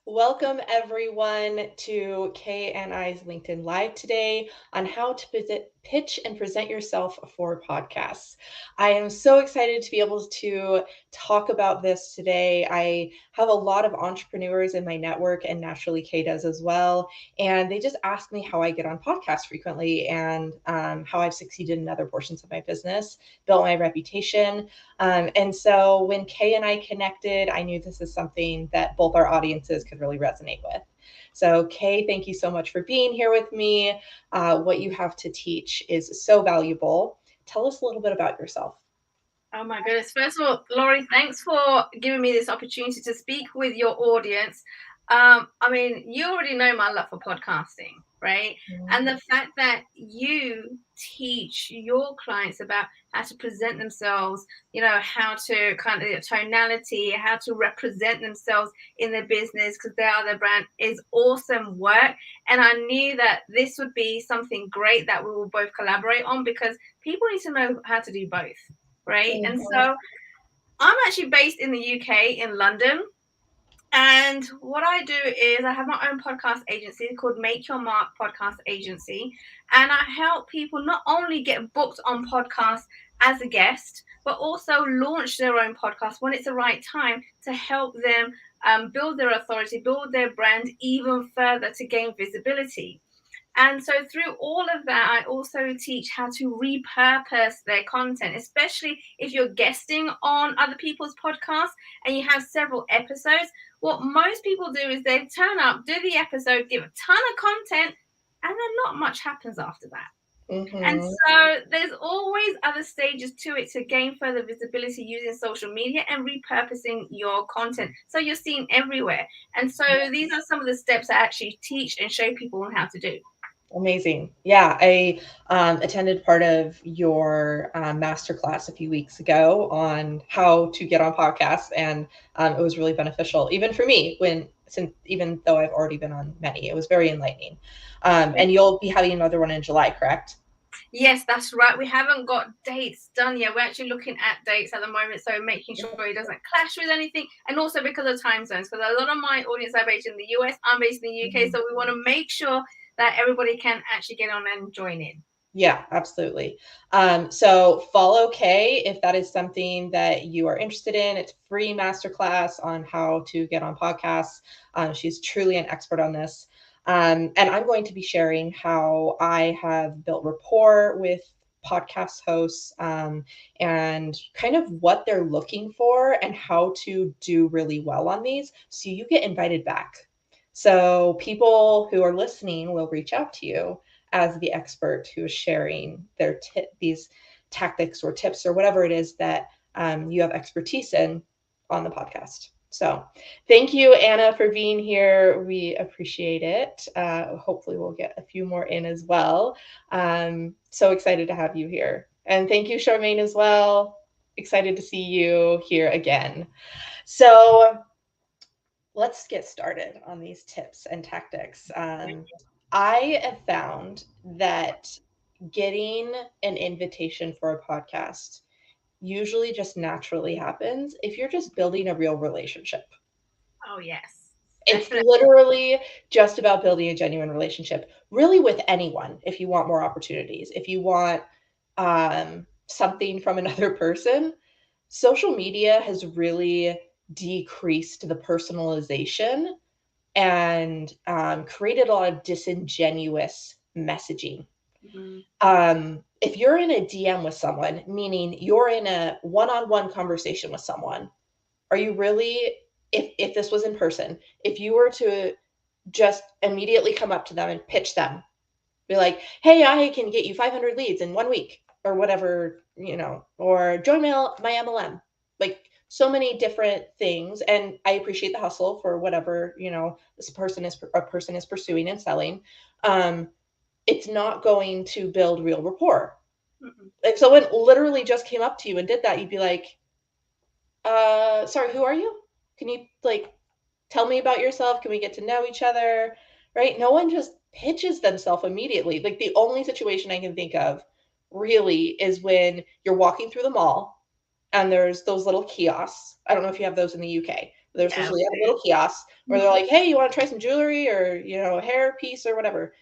Welcome everyone to Kay and I's LinkedIn Live today on how to pitch and present yourself for podcasts. I am so excited to be able to talk about this today. I have a lot of entrepreneurs in my network, and naturally Kay does as well. And they just ask me how I get on podcasts frequently and how I've succeeded in other portions of my business, built my reputation. And so when Kay and I connected, I knew this is something that both our audiences could really resonate with. So, Kay, thank you so much for being here with me. What you have to teach is so valuable. Tell us a little bit about yourself. Oh my goodness. First of all, Laurie, thanks for giving me this opportunity to speak with your audience. You already know my love for podcasting, right? And the fact that you teach your clients about how to present themselves, how to kind of tonality, how to represent themselves in their business because they are their brand is awesome work. And I knew that this would be something great that we will both collaborate on because people need to know how to do both, right? And so I'm actually based in the UK in London. And what I do is I have my own podcast agency called Make Your Mark Podcast Agency. And I help people not only get booked on podcasts as a guest, but also launch their own podcast when it's the right time to help them build their authority, build their brand even further to gain visibility. And so through all of that, I also teach how to repurpose their content, especially if you're guesting on other people's podcasts and you have several episodes. What most people do is they turn up, do the episode, give a ton of content, and then not much happens after that. And so there's always other stages to it to gain further visibility using social media and repurposing your content. So you're seen everywhere. And so these are some of the steps I actually teach and show people on how to do. Amazing. Yeah, I attended part of your masterclass a few weeks ago on how to get on podcasts, and it was really beneficial, even for me, even though I've already been on many. It was very enlightening. And you'll be having another one in July, correct? Yes, that's right. We haven't got dates done yet. We're actually looking at dates at the moment, so making sure it doesn't clash with anything, and also because of time zones. Because a lot of my audience are based in the US, I'm based in the UK, so we want to make sure that everybody can actually get on and join in. Yeah, absolutely. So follow Kay if that is something that you are interested in. It's free masterclass on how to get on podcasts. She's truly an expert on this. And I'm going to be sharing how I have built rapport with podcast hosts and kind of what they're looking for and how to do really well on these so you get invited back. So people who are listening will reach out to you as the expert who is sharing these tactics or tips or whatever it is that you have expertise in on the podcast. So thank you, Anna, for being here. We appreciate it. Hopefully we'll get a few more in as well. So excited to have you here. And thank you, Charmaine, as well. Excited to see you here again. So let's get started on these tips and tactics. I have found that getting an invitation for a podcast usually just naturally happens if you're just building a real relationship. Oh, yes. It's Definitely. literally just about building a genuine relationship, really, with anyone. If you want more opportunities, if you want something from another person, social media has really decreased the personalization and created a lot of disingenuous messaging. If you're in a DM with someone, meaning you're in a one-on-one conversation with someone, are you really, if this was in person, if you were to just immediately come up to them and pitch them, be like, hey, I can get you 500 leads in 1 week or whatever, or join my MLM, like so many different things. And I appreciate the hustle for whatever, this person is pursuing and selling. It's not going to build real rapport. If someone literally just came up to you and did that, you'd be like, sorry, who are you? Can you tell me about yourself? Can we get to know each other? Right? No one just pitches themselves immediately. Like the only situation I can think of really is when you're walking through the mall and there's those little kiosks. I don't know if you have those in the UK. There's those we little kiosks where they're like, hey, you want to try some jewelry or, a hair piece or whatever.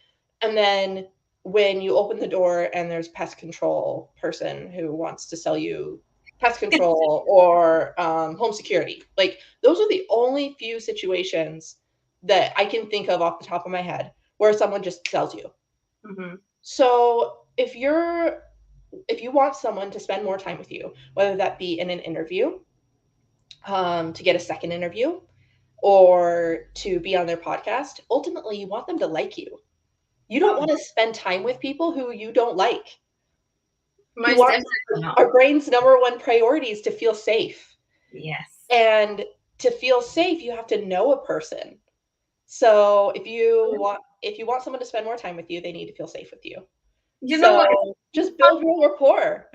And then when you open the door and there's pest control person who wants to sell you pest control or home security, like those are the only few situations that I can think of off the top of my head where someone just sells you. Mm-hmm. So if you want someone to spend more time with you, whether that be in an interview, to get a second interview, or to be on their podcast, ultimately you want them to like you. You don't want to spend time with people who you don't like. Most definitely not. Our brain's number one priority is to feel safe. Yes. And to feel safe, you have to know a person. So if you want someone to spend more time with you, they need to feel safe with you. You know what? Just build real rapport.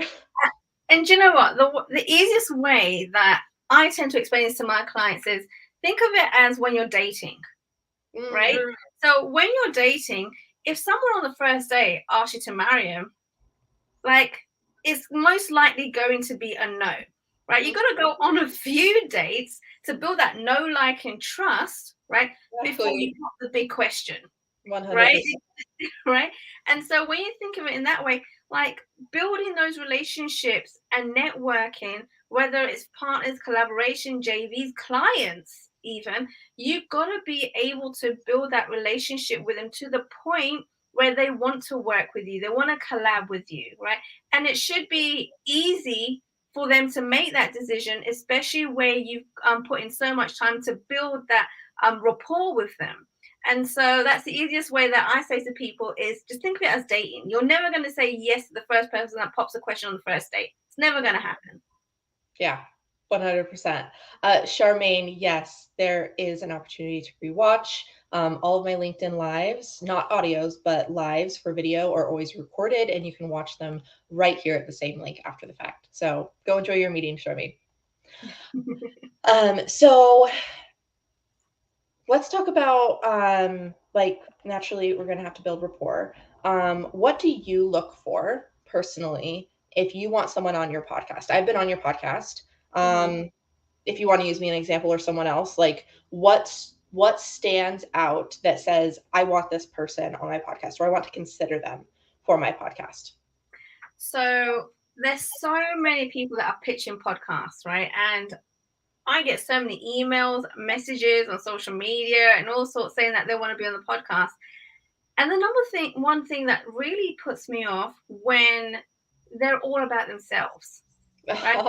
And you know what? The easiest way that I tend to explain this to my clients is think of it as when you're dating, right? So when you're dating, if someone on the first day asks you to marry him, like it's most likely going to be a no, right? You got to go on a few dates to build that know, like, and trust, right? Before you got the big question, 100%. right? Right. And so when you think of it in that way, like building those relationships and networking, whether it's partners, collaboration, JVs, clients, even, you've got to be able to build that relationship with them to the point where they want to work with you, they want to collab with you, right? And it should be easy for them to make that decision, especially where you've put in so much time to build that rapport with them. And so that's the easiest way that I say to people is just think of it as dating. You're never going to say yes to the first person that pops a question on the first date. It's never going to happen. Yeah, 100%. Charmaine, yes, there is an opportunity to rewatch. All of my LinkedIn lives, not audios, but lives for video are always recorded, and you can watch them right here at the same link after the fact. So go enjoy your meeting, Charmaine. So let's talk about like naturally we're going to have to build rapport. What do you look for personally if you want someone on your podcast? I've been on your podcast. If you want to use me an example or someone else, like what stands out that says I want this person on my podcast or I want to consider them for my podcast? So there's so many people that are pitching podcasts, right? And I get so many emails, messages on social media and all sorts saying that they want to be on the podcast. And the one thing that really puts me off when they're all about themselves, right?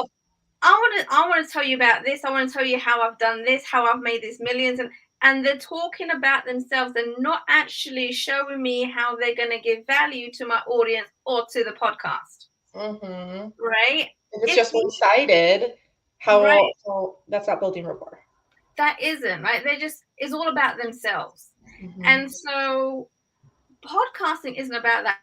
I want to tell you about this. I want to tell you how I've done this, how I've made these millions. And they're talking about themselves. They're not actually showing me how they're going to give value to my audience or to the podcast. Right? If it's just one-sided, how that's not building rapport. That isn't, right? It's all about themselves. And so podcasting isn't about that.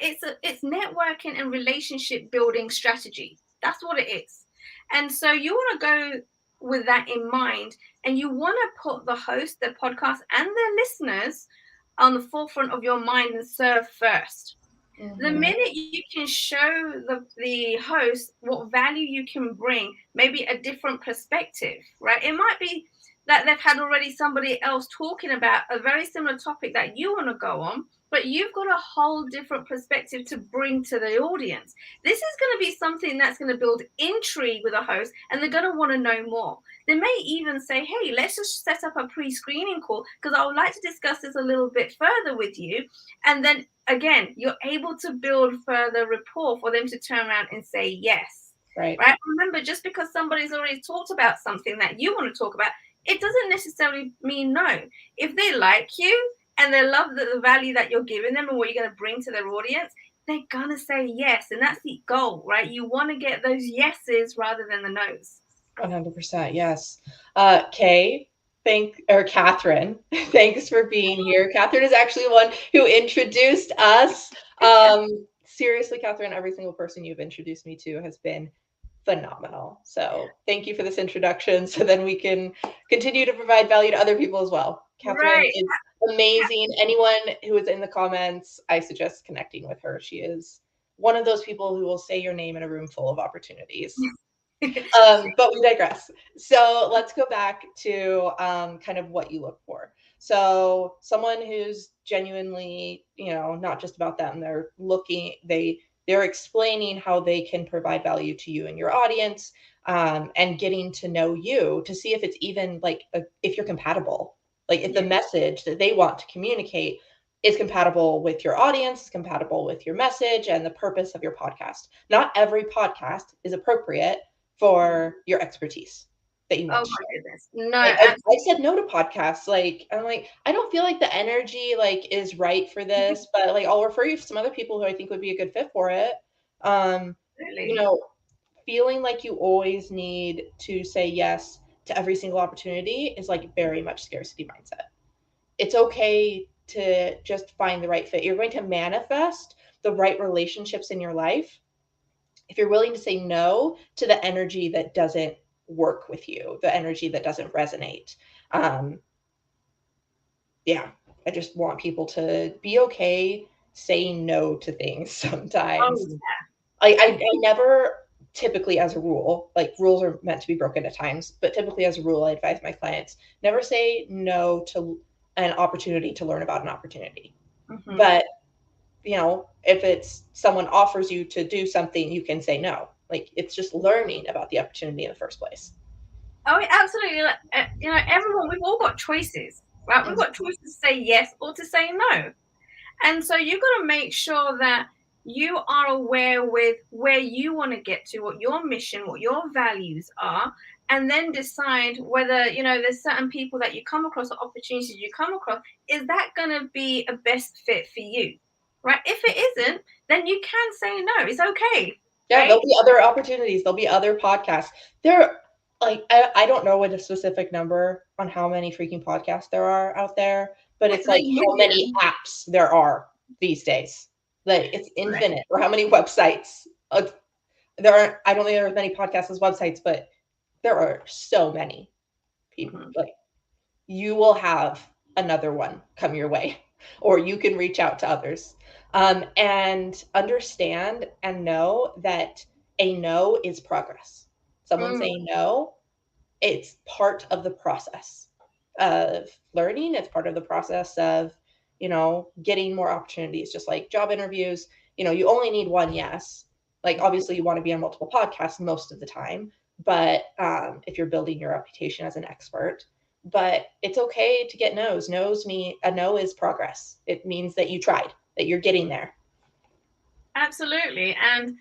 It's networking and relationship building strategy. That's what it is. And so you want to go with that in mind, and you want to put the host, the podcast, and their listeners on the forefront of your mind and serve first. The minute you can show the host what value you can bring, maybe a different perspective, right? It might be that they've had already somebody else talking about a very similar topic that you want to go on, but you've got a whole different perspective to bring to the audience. This is going to be something that's going to build intrigue with a host, and they're going to want to know more. They may even say, hey, let's just set up a pre-screening call because I would like to discuss this a little bit further with you. And then again, you're able to build further rapport for them to turn around and say yes. Right. Remember, just because somebody's already talked about something that you want to talk about, it doesn't necessarily mean no. If they like you and they love the value that you're giving them and what you're going to bring to their audience, they're going to say yes. And that's the goal, right? You want to get those yeses rather than the no's. 100%. Yes. Catherine, thanks for being here. Catherine is actually one who introduced us. Seriously, Catherine, every single person you've introduced me to has been phenomenal. So thank you for this introduction so then we can continue to provide value to other people as well. Catherine is amazing. Anyone who is in the comments, I suggest connecting with her. She is one of those people who will say your name in a room full of opportunities. But we digress. So let's go back to kind of what you look for. So someone who's genuinely, not just about them, they're explaining how they can provide value to you and your audience, and getting to know you to see if it's even if you're compatible, like if the message that they want to communicate is compatible with your audience, is compatible with your message and the purpose of your podcast. Not every podcast is appropriate for your expertise that you want Oh to my share. goodness. No, I said no to podcasts. I'm like, I don't feel like the energy is right for this, but I'll refer you to some other people who I think would be a good fit for it. You absolutely. know, feeling like you always need to say yes to every single opportunity is very much scarcity mindset. It's okay to just find the right fit. You're going to manifest the right relationships in your life if you're willing to say no to the energy that doesn't work with you, the energy that doesn't resonate. Um, yeah, I just want people to be okay saying no to things sometimes. Oh, I never typically, as a rule, rules are meant to be broken at times, but typically as a rule, I advise my clients never say no to an opportunity to learn about an opportunity. mm-hmm. But if it's someone offers you to do something, you can say no. It's just learning about the opportunity in the first place. Oh, absolutely. Everyone, we've all got choices, right? We've got choices to say yes or to say no. And so you've got to make sure that you are aware with where you want to get to, what your mission, what your values are, and then decide whether, there's certain people that you come across or opportunities you come across, is that going to be a best fit for you, right? If it isn't, then you can say no. It's okay. Yeah, Right? there'll be other opportunities. There'll be other podcasts. I don't know what a specific number on how many freaking podcasts there are out there, but it's how many apps there are these days. It's infinite. Right. Or how many websites. There aren't. I don't think there are as many podcasts as websites, but there are so many people. Mm-hmm. You will have another one come your way, or you can reach out to others. And understand and know that a no is progress. Someone saying no, it's part of the process of learning. It's part of the process of, getting more opportunities, just like job interviews. You only need one yes. Obviously, you want to be on multiple podcasts most of the time, but if you're building your reputation as an expert, but it's okay to get no's. A no is progress. It means that you tried, that you're getting there. Absolutely. And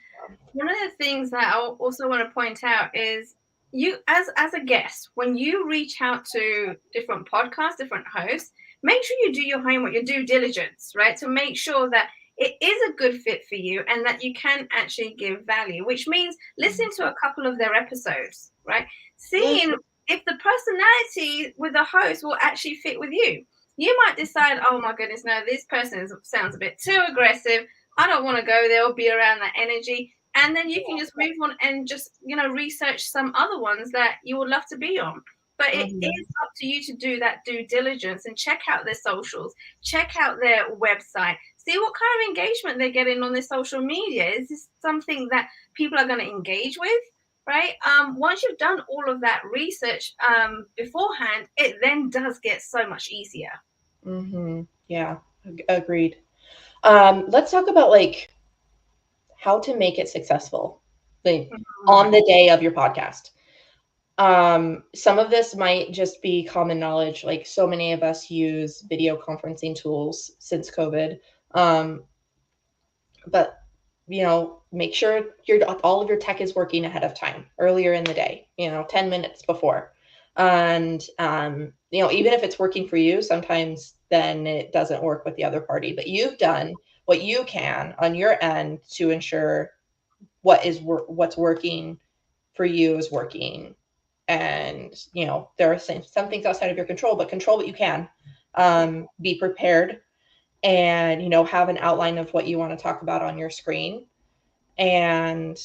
one of the things that I also want to point out is you, as a guest, when you reach out to different podcasts, different hosts, make sure you do your homework, your due diligence, right? To make sure that it is a good fit for you and that you can actually give value, which means listening to a couple of their episodes, right? Seeing if the personality with the host will actually fit with you. You might decide, oh my goodness, no, this person sounds a bit too aggressive. I don't want to go there or be around that energy. And then you can just move on and just, research some other ones that you would love to be on. But it is up to you to do that due diligence and check out their socials, check out their website, see what kind of engagement they're getting on their social media. Is this something that people are going to engage with? Right. Once you've done all of that research beforehand, it then does get so much easier. Mm-hmm. Yeah, agreed. Let's talk about how to make it successful, on the day of your podcast. Some of this might just be common knowledge. So many of us use video conferencing tools since COVID. But make sure all of your tech is working ahead of time, earlier in the day, 10 minutes before. And, even if it's working for you, sometimes then it doesn't work with the other party, but you've done what you can on your end to ensure what's working for you is working. And, there are some things outside of your control, but control what you can. Be prepared and, have an outline of what you want to talk about on your screen. And,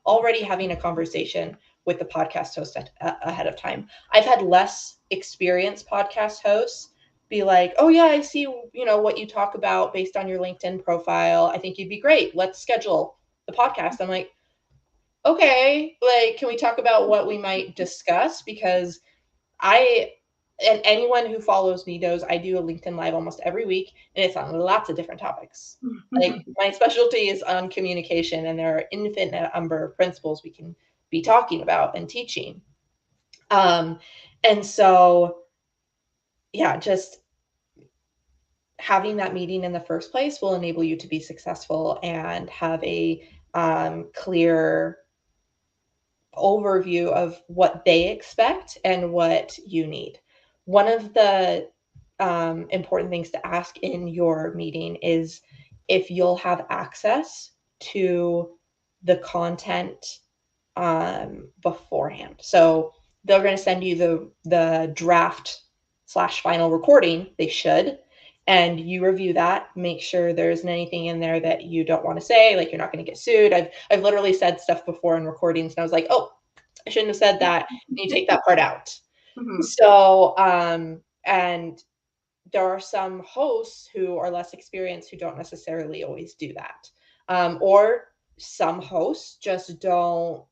already having a conversation with the podcast host ahead of time. I've had less experienced podcast hosts be like, oh yeah, I see, what you talk about based on your LinkedIn profile. I think you'd be great. Let's schedule the podcast. I'm like, okay, like, can we talk about what we might discuss? Because and anyone who follows me knows I do a LinkedIn Live almost every week, and it's on lots of different topics. Like, my specialty is on communication, and there are infinite number of principles we can be talking about and teaching. And so, yeah, just having that meeting in the first place will enable you to be successful and have a clear overview of what they expect and what you need. One of the important things to ask in your meeting is if you'll have access to the content beforehand. So they're going to send you the draft / final recording. They should. And you review that, make sure there isn't anything in there that you don't want to say, like you're not going to get sued. I've literally said stuff before in recordings, and I was like, oh, I shouldn't have said that. And you take that part out. So, and there are some hosts who are less experienced who don't necessarily always do that. Or some hosts just don't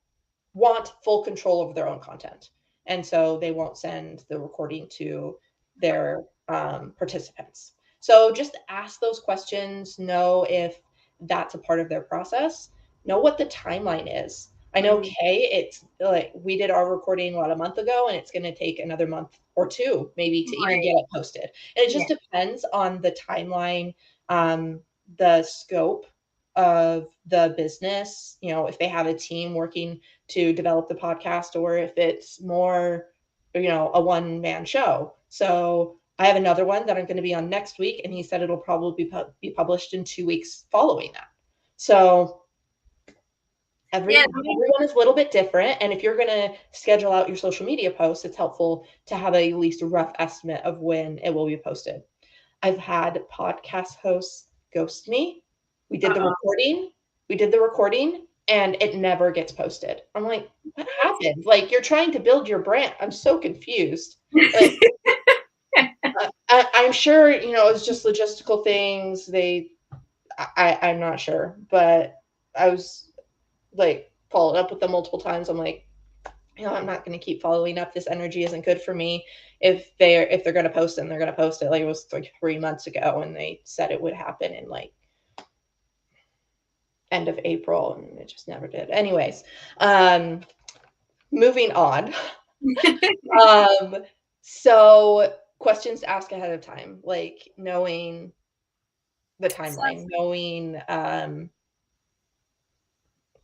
want full control over their own content. And so they won't send the recording to their participants. So just ask those questions, know if that's a part of their process, know what the timeline is. I know, Kay, it's like we did our recording a month ago, and it's going to take another month or two maybe to even get it posted. And it just depends on the timeline, the scope of the business, if they have a team working to develop the podcast, or if it's more, a one-man show. So I have another one that I'm going to be on next week, and he said it'll probably be published in 2 weeks following that. So everyone is a little bit different. And if you're going to schedule out your social media posts, it's helpful to have at least a rough estimate of when it will be posted. I've had podcast hosts ghost me. We did the recording, and it never gets posted. I'm like, what happened? Like, you're trying to build your brand. I'm so confused. Like, I'm sure, it's just logistical things. I'm not sure, but I was like followed up with them multiple times. I'm like, I'm not going to keep following up. This energy isn't good for me. If they're going to post it, they're going to post it. Like, it was like 3 months ago, and they said it would happen in like end of April, and it just never did. Anyways, moving on. So questions to ask ahead of time, like knowing the timeline, knowing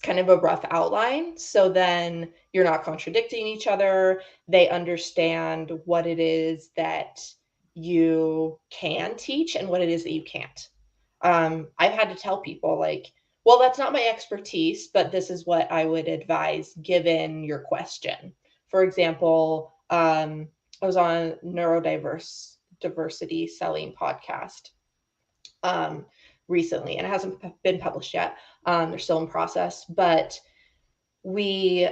kind of a rough outline, so then you're not contradicting each other. They understand what it is that you can teach and what it is that you can't. I've had to tell people, like, well, that's not my expertise, but this is what I would advise given your question. For example, I was on Neurodiversity Selling podcast recently, and it hasn't been published yet. They're still in process, but we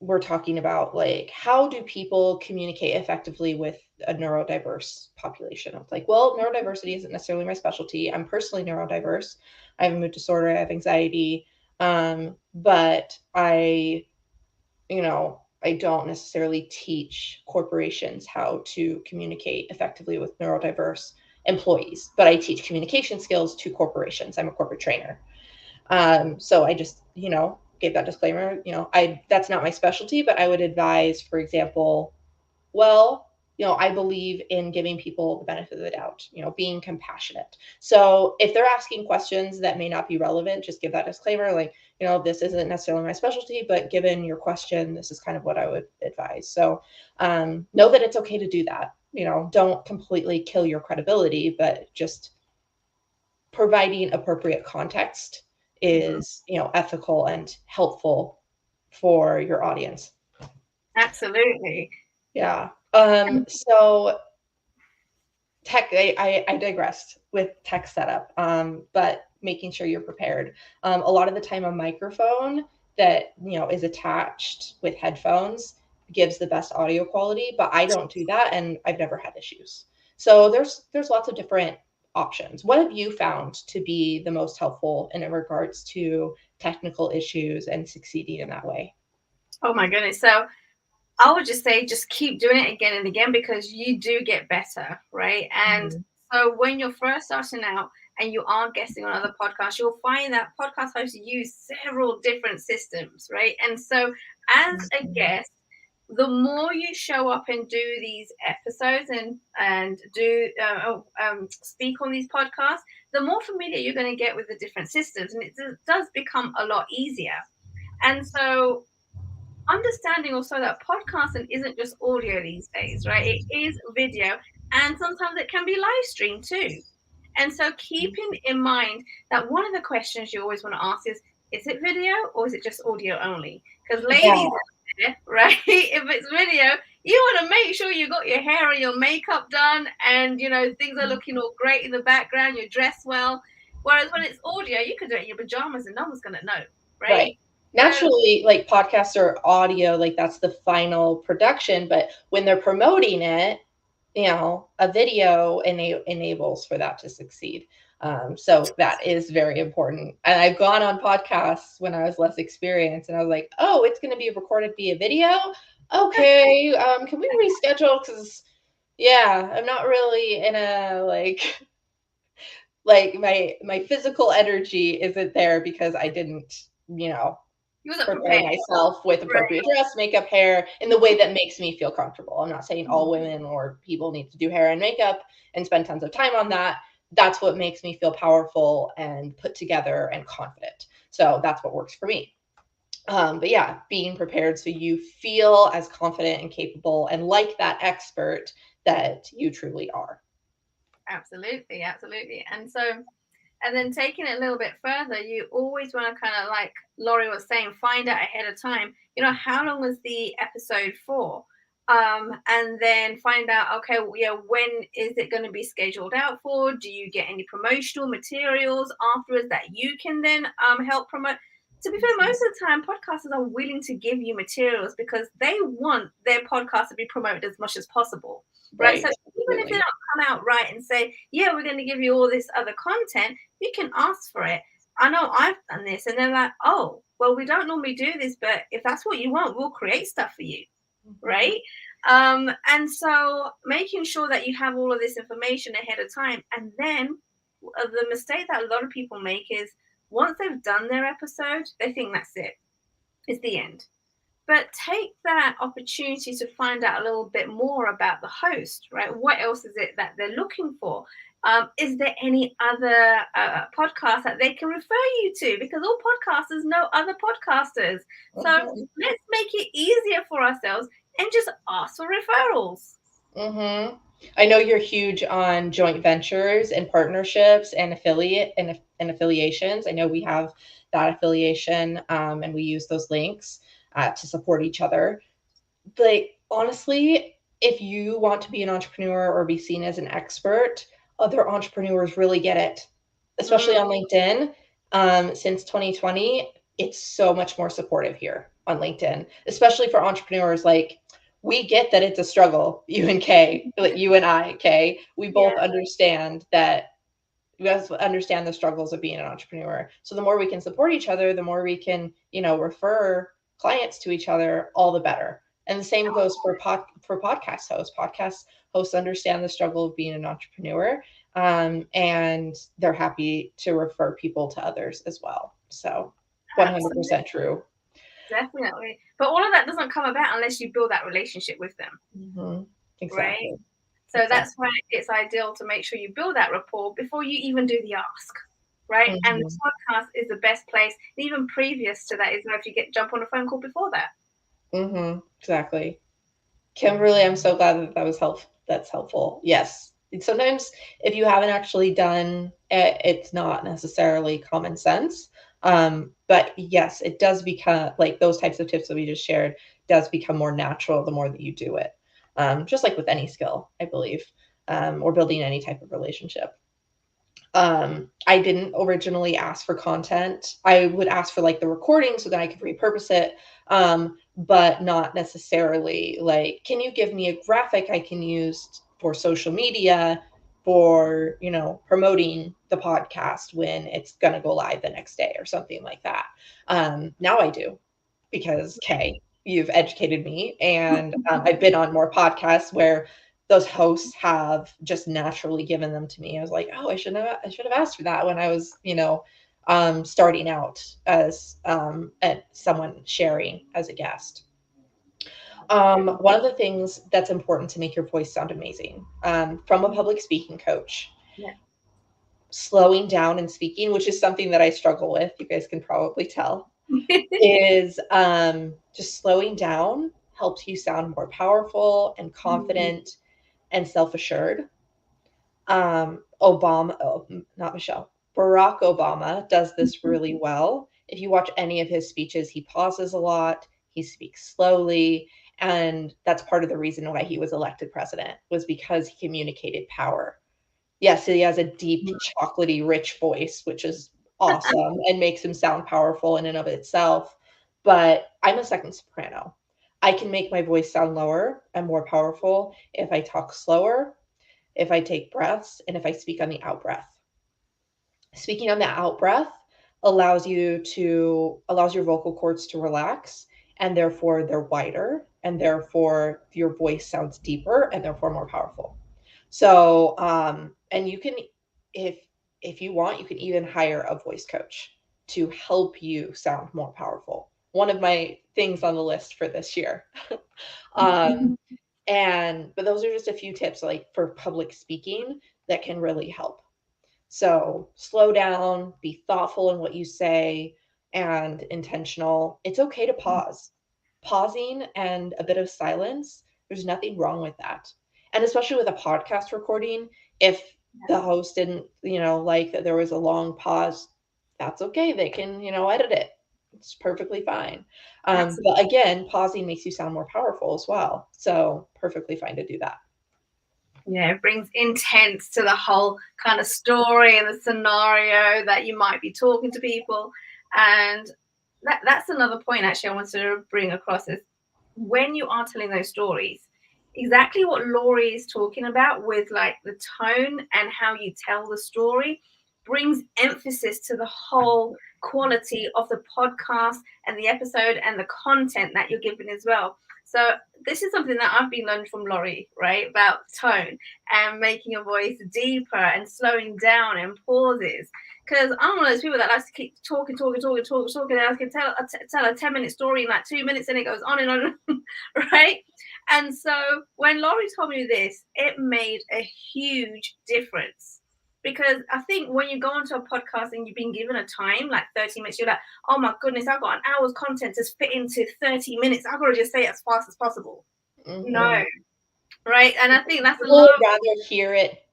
were talking about, like, how do people communicate effectively with a neurodiverse population? I was like, well, neurodiversity isn't necessarily my specialty. I'm personally neurodiverse. I have a mood disorder. I have anxiety. But I don't necessarily teach corporations how to communicate effectively with neurodiverse employees, but I teach communication skills to corporations. I'm a corporate trainer. So I just, gave that disclaimer. That's not my specialty, but I would advise, for example, well, I believe in giving people the benefit of the doubt, being compassionate. So if they're asking questions that may not be relevant, just give that disclaimer, like, this isn't necessarily my specialty, but given your question, this is kind of what I would advise. So know that it's okay to do that. Don't completely kill your credibility, but just providing appropriate context is, ethical and helpful for your audience. Absolutely. Yeah. So tech, I digressed with tech setup, but making sure you're prepared. A lot of the time, a microphone that, is attached with headphones gives the best audio quality, but I don't do that, and I've never had issues. So there's lots of different options. What have you found to be the most helpful in regards to technical issues and succeeding in that way? Oh my goodness. So I would just say just keep doing it again and again because you do get better, right? And Mhm. so when you're first starting out and you are guesting on other podcasts, you'll find that podcast hosts use several different systems, right? And so as a Mhm. guest, the more you show up and do these episodes and do speak on these podcasts, the more familiar you're going to get with the different systems, and it does become a lot easier. And so understanding also that podcasting isn't just audio these days, right? It is video, and sometimes it can be live streamed too. And so keeping in mind that one of the questions you always want to ask is it video or is it just audio only? Because ladies, Yeah. right? If it's video, you want to make sure you got your hair and your makeup done, and things are looking all great in the background. You're dressed well. Whereas when it's audio, you could do it in your pajamas and no one's gonna know, Right. right? So Naturally, like podcasts or audio, like that's the final production. But when they're promoting it, a video enables for that to succeed. So that is very important. And I've gone on podcasts when I was less experienced, and I was like, "Oh, it's going to be recorded via video. Okay, can we reschedule? Because yeah, I'm not really in a like my physical energy isn't there because I didn't, you wasn't prepare prepared, myself with right? appropriate dress, makeup, hair in the way that makes me feel comfortable. I'm not saying all Mhm. women or people need to do hair and makeup and spend tons of time on that. That's what makes me feel powerful and put together and confident. So that's what works for me. But yeah, being prepared so you feel as confident and capable and like that expert that you truly are. Absolutely, absolutely. And then taking it a little bit further, you always want to kind of, like Laurie was saying, find out ahead of time, how long was the episode for? And then find out, okay, when is it going to be scheduled out for? Do you get any promotional materials afterwards that you can then help promote? To be fair, most of the time, podcasters are willing to give you materials because they want their podcast to be promoted as much as possible, right? So Right. even if they Absolutely. don't come out right and say, yeah, we're going to give you all this other content, you can ask for it. I know I've done this, and they're like, oh, well, we don't normally do this, but if that's what you want, we'll create stuff for you, Mhm. right? And so making sure that you have all of this information ahead of time, and then the mistake that a lot of people make is once they've done their episode, they think that's it, it's the end. But take that opportunity to find out a little bit more about the host, right? What else is it that they're looking for? Is there any other podcasts that they can refer you to? Because all podcasters know other podcasters. So Mhm. let's make it easier for ourselves and just ask for referrals. Mhm. I know you're huge on joint ventures and partnerships and and affiliations. I know we have that affiliation, and we use those links to support each other. But honestly, if you want to be an entrepreneur or be seen as an expert, other entrepreneurs really get it, especially Mm, on LinkedIn. Since 2020, it's so much more supportive here on LinkedIn, especially for entrepreneurs. Like, we get that it's a struggle, you and Kay, like you and I, Kay. We both yeah, understand that we also understand the struggles of being an entrepreneur. So the more we can support each other, the more we can, refer clients to each other, all the better. And the same goes for podcast hosts. Podcast hosts understand the struggle of being an entrepreneur, and they're happy to refer people to others as well. So, absolutely, 100% true. definitely. But all of that doesn't come about unless you build that relationship with them, Hmm. right? Exactly. So Exactly. that's why it's ideal to make sure you build that rapport before you even do the ask, right? And the Hmm. podcast is the best place. Even previous to that is if you jump on a phone call before that. Hmm. Exactly. Kimberly, I'm so glad that that was that's helpful. Yes. Sometimes if you haven't actually done it, it's not necessarily common sense. But yes, it does become like those types of tips that we just shared does become more natural the more that you do it. Just like with any skill, I believe, or building any type of relationship. I didn't originally ask for content. I would ask for like the recording so that I could repurpose it, but not necessarily like, can you give me a graphic I can use for social media? for, promoting the podcast when it's going to go live the next day or something like that. Now I do, because Kay, you've educated me, and I've been on more podcasts where those hosts have just naturally given them to me. I was like, oh, I should have asked for that when I was, starting out as someone sharing as a guest. One of the things that's important to make your voice sound amazing, from a public speaking coach, Yeah. slowing down and speaking, which is something that I struggle with, you guys can probably tell, is just slowing down helps you sound more powerful and confident and self-assured. Barack Obama does this really well. If you watch any of his speeches, he pauses a lot, he speaks slowly, and that's part of the reason why he was elected president, was because he communicated power. Yes, he has a deep, chocolatey, rich voice, which is awesome and makes him sound powerful in and of itself. But I'm a second soprano. I can make my voice sound lower and more powerful if I talk slower, if I take breaths, and if I speak on the out breath. Speaking on the out breath allows your vocal cords to relax, and therefore they're wider, and therefore your voice sounds deeper and therefore more powerful. So, and you can, if you want, you can even hire a voice coach to help you sound more powerful. One of my things on the list for this year. But those are just a few tips, like for public speaking, that can really help. So slow down, be thoughtful in what you say, and intentional. It's okay to pause. Pausing and a bit of silence, there's nothing wrong with that. And especially with a podcast recording, if the host didn't, like that there was a long pause, that's okay. They can, edit it. It's perfectly fine. But again, pausing makes you sound more powerful as well. So perfectly fine to do that. Yeah, it brings intense to the whole kind of story and the scenario that you might be talking to people. And that's another point actually I wanted to bring across, is when you are telling those stories, exactly what Laurie is talking about with like the tone and how you tell the story brings emphasis to the whole quality of the podcast and the episode and the content that you're giving as well. So this is something that I've been learning from Laurie, right? About tone and making your voice deeper and slowing down and pauses. Because I'm one of those people that likes to keep talking, and I can tell a 10-minute story in like 2 minutes and it goes on and on, right? And so when Laurie told me this, it made a huge difference. Because I think when you go onto a podcast and you've been given a time, like 30 minutes, you're like, oh my goodness, I've got an hour's content to fit into 30 minutes. I've got to just say it as fast as possible. Mm-hmm. No. Right. And I think that's People would rather hear it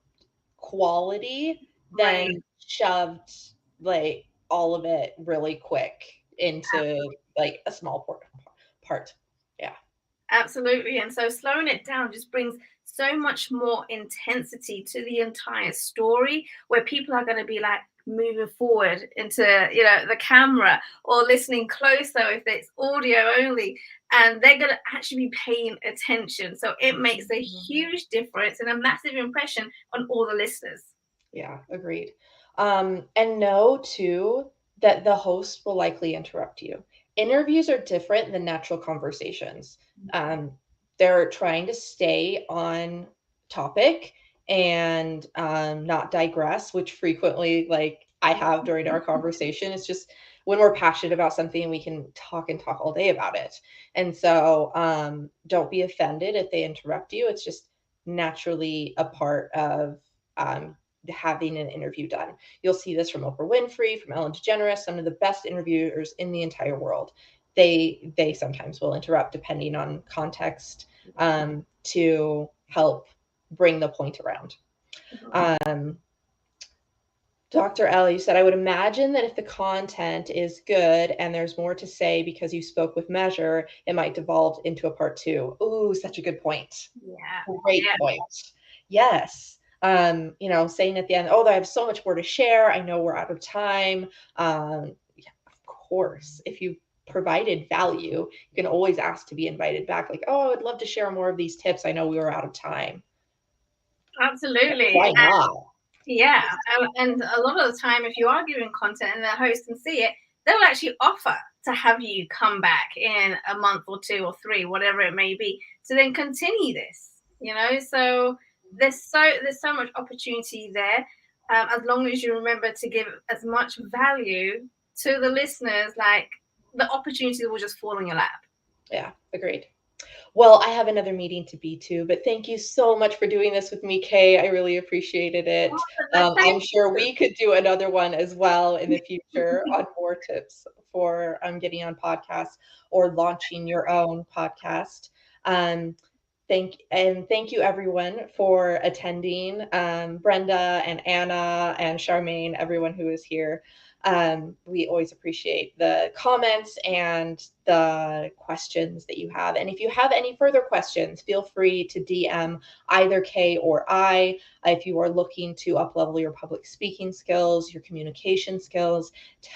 quality than shoved like all of it really quick into like a small part. Yeah. Absolutely. And so slowing it down just brings so much more intensity to the entire story, where people are going to be like moving forward into, the camera, or listening closer if it's audio only, and they're going to actually be paying attention. So it makes a huge difference and a massive impression on all the listeners. Yeah, agreed. And know too that the host will likely interrupt you. Interviews are different than natural conversations. They're trying to stay on topic and not digress, which frequently, like I have during our conversation. It's just when we're passionate about something, we can talk and talk all day about it. And so don't be offended if they interrupt you. It's just naturally a part of having an interview done. You'll see this from Oprah Winfrey, from Ellen DeGeneres, some of the best interviewers in the entire world. They sometimes will interrupt depending on context to help bring the point around. Dr. Ellie said, I would imagine that if the content is good and there's more to say because you spoke with measure, it might devolve into a part 2. Ooh, such a good point. Yeah. Great point. Yes. Saying at the end, I have so much more to share. I know we're out of time. Yeah, of course, if you provided value, you can always ask to be invited back. Like, I'd love to share more of these tips. I know we were out of time. Absolutely. Why not? Yeah, and a lot of the time, if you are giving content and the host can see it, they'll actually offer to have you come back in a month or 2 or 3, whatever it may be, to then continue this. So there's so much opportunity there, as long as you remember to give as much value to the listeners, like the opportunity will just fall in your lap. Yeah, agreed. Well, I have another meeting to be to, but thank you so much for doing this with me, Kay. I really appreciated it. Thank I'm sure you. we could do another one as well in the future on more tips for getting on podcasts or launching your own podcast. Um, thank you everyone for attending. Brenda and Anna and Charmaine, everyone who is here. We always appreciate the comments and the questions that you have. And if you have any further questions, feel free to DM either Kay or I. If you are looking to uplevel your public speaking skills, your communication skills, to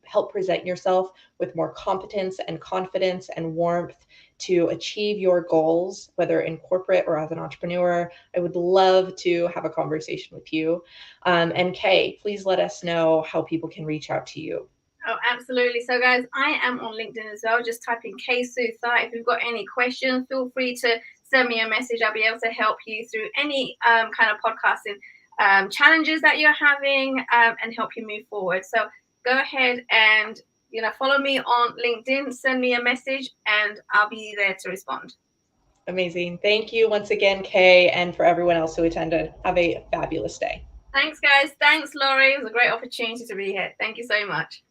help present yourself with more competence and confidence and warmth to achieve your goals, whether in corporate or as an entrepreneur, I would love to have a conversation with you. And Kay, please let us know how people can reach out to you. Oh, absolutely. So, guys, I am on LinkedIn as well. Just type in Kay Souther. If you've got any questions, feel free to send me a message. I'll be able to help you through any kind of podcasting challenges that you're having and help you move forward. So, go ahead and follow me on LinkedIn. Send me a message, and I'll be there to respond. Amazing. Thank you once again, Kay, and for everyone else who attended. Have a fabulous day. Thanks, guys. Thanks, Laurie. It was a great opportunity to be here. Thank you so much.